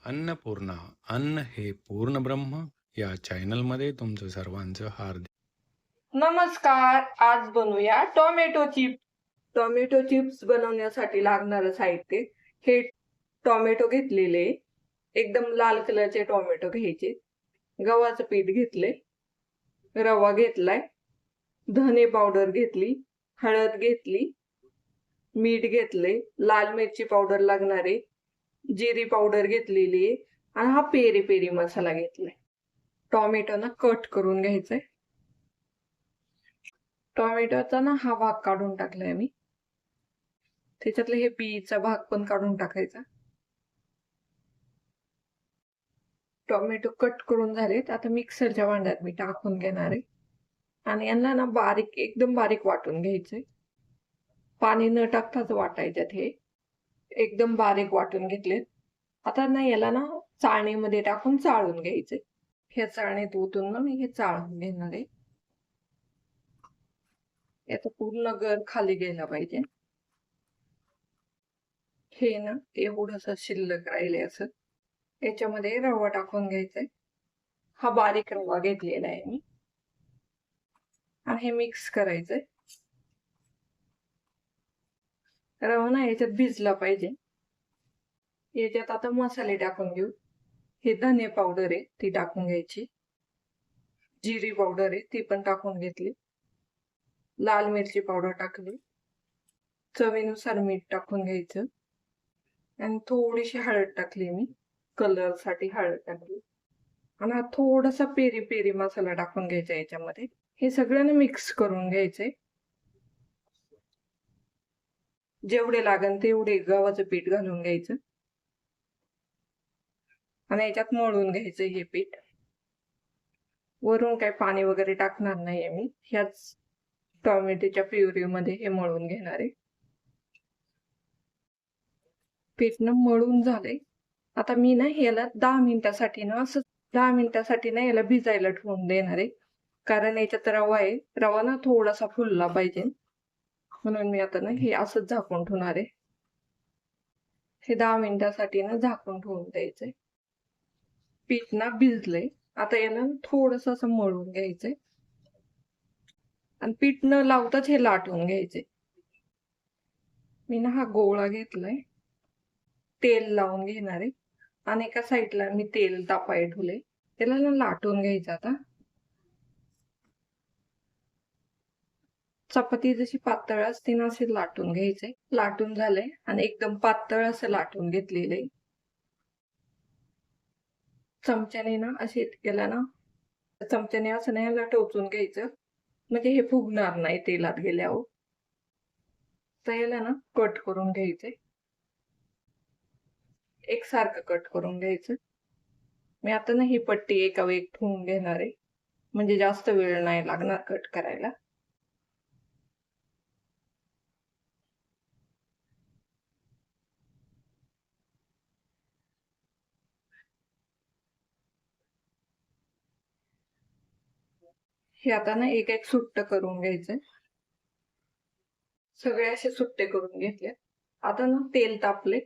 अन्नपूर्णा अन्न हे पूर्ण ब्रह्म या चॅनलमध्ये तुमचं सर्वांचं हार्दिक नमस्कार. आज बनवूया टोमॅटो चिप्स. टोमॅटो चिप्स बनवण्यासाठी लागणारं साहित्य हे टोमॅटो घेतलेले, एकदम लाल कलरचे टोमॅटो घ्यायचे, गव्हाचं पीठ घेतले, रवा घेतलाय, धने पावडर घेतली, हळद घेतली, मीठ घेतले, लाल मिरची पावडर लागणारे, जिरी पावडर घेतलेली आहे आणि हा पेरी पेरी मसाला घेतलाय. टोमॅटो ना कट करून घ्यायचंय. टोमॅटोचा ना हा भाग काढून टाकलाय मी. त्याच्यातले हे बीचा भाग पण काढून टाकायचा. टोमॅटो कट करून झालेत. आता मिक्सरच्या भांड्यात मी टाकून घेणार आहे आणि यांना ना बारीक, एकदम बारीक वाटून घ्यायचंय. पाणी न टाकताच वाटायच्यात हे. एकदम बारीक वाटून घेतलेत. आता ना याला ना चाळणीमध्ये टाकून चाळून घ्यायचंय. ह्या चाळणीत ओतून ना मी हे चाळून घेणार आहे. याचा पूर्ण गर खाली गेला पाहिजे. हे ना एवढंस शिल्लक राहिले असं. याच्यामध्ये रवा टाकून घ्यायचाय. हा बारीक रवा घेतलेला आहे मी आणि हे मिक्स करायचंय. रवा ना याच्यात भिजला पाहिजे. याच्यात आता मसाले टाकून घेऊ. हे धने पावडर आहे ती टाकून घ्यायची, जिरी पावडर आहे ती पण टाकून घेतली, लाल मिरची पावडर टाकली, चवीनुसार मीठ टाकून घ्यायचं आणि थोडीशी हळद टाकली मी, कलर साठी हळद टाकली आणि हा थोडासा पेरी पेरी मसाला टाकून घ्यायचा याच्यामध्ये. हे सगळ्यांना मिक्स करून घ्यायचंय. जेवढे लागेल तेवढे गव्हाचं पीठ घालून घ्यायचं आणि याच्यात मळून घ्यायचं हे पीठ. वरून काही पाणी वगैरे टाकणार नाहीये मी. ह्याच टोमॅटोच्या प्युरी मध्ये हे मळून घेणार आहे. पीठ न मळून झालंय. आता मी ना ह्याला 10 मिनिटासाठी ना असं 10 मिनिटासाठी ना याला भिजायला ठेवून देणार आहे. कारण याच्यात रवा आहे. रवा ना थोडासा फुलला पाहिजे म्हणून मी आता ना हे असंच झाकून ठेवणार आहे. हे 10 मिनिटासाठी ना झाकून ठेवून द्यायचंय. पीठ ना भिजलंय. आता याला थोडस असं मळून घ्यायचंय आणि पीठ न लावताच हे लाटून घ्यायचे. मी ना हा गोळा घेतलाय, तेल लावून घेणार आहे आणि एका साईडला मी तेल तापाय ठेवले. त्याला ना लाटून घ्यायचं. आता चपाती जशी पातळ असते ना असे लाटून घ्यायचे. लाटून झालंय आणि एकदम पातळ असं लाटून घेतलेलं आहे. चमच्याने ना असे केला ना, चमच्याने असं नाही याला टोचून घ्यायचं म्हणजे हे फुगणार नाही तेलात गेल्यावर. तर याला ना कट करून घ्यायचे, एकसारखं कट करून घ्यायचं. मी आता ना ही पट्टी एका वेग ठेवून घेणार आहे म्हणजे जास्त वेळ नाही लागणार कट करायला. हे आता ना एक एक सुट्ट करून घ्यायचंय. सगळे असे सुट्टे करून घेतले. आता ना तेल तापले.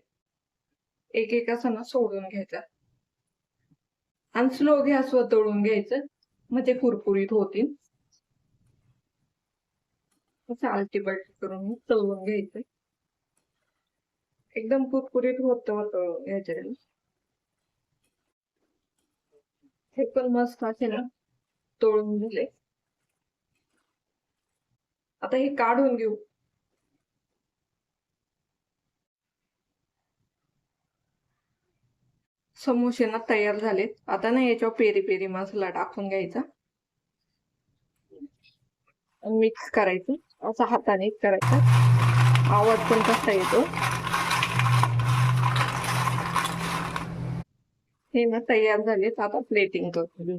एक एक असं ना सोडून घ्यायचं आणि स्लो गॅसवर तळून घ्यायचं म्हणजे कुरकुरीत होतील. असं आलटी पलटी करून तळून घ्यायचं. एकदम कुरकुरीत होतं तळून घ्यायचं. हे पण मस्त असे ना तळून दिले. आता हे काढून घेऊ. समोसे ना तयार झालेत. आता ना याच्यावर पेरी पेरी मसाला टाकून घ्यायचा, मिक्स करायचं. असं हाताने करायचं. आवाज पण कसा येतो. हे ना तयार झालेत. आता प्लेटिंग करून घेऊ.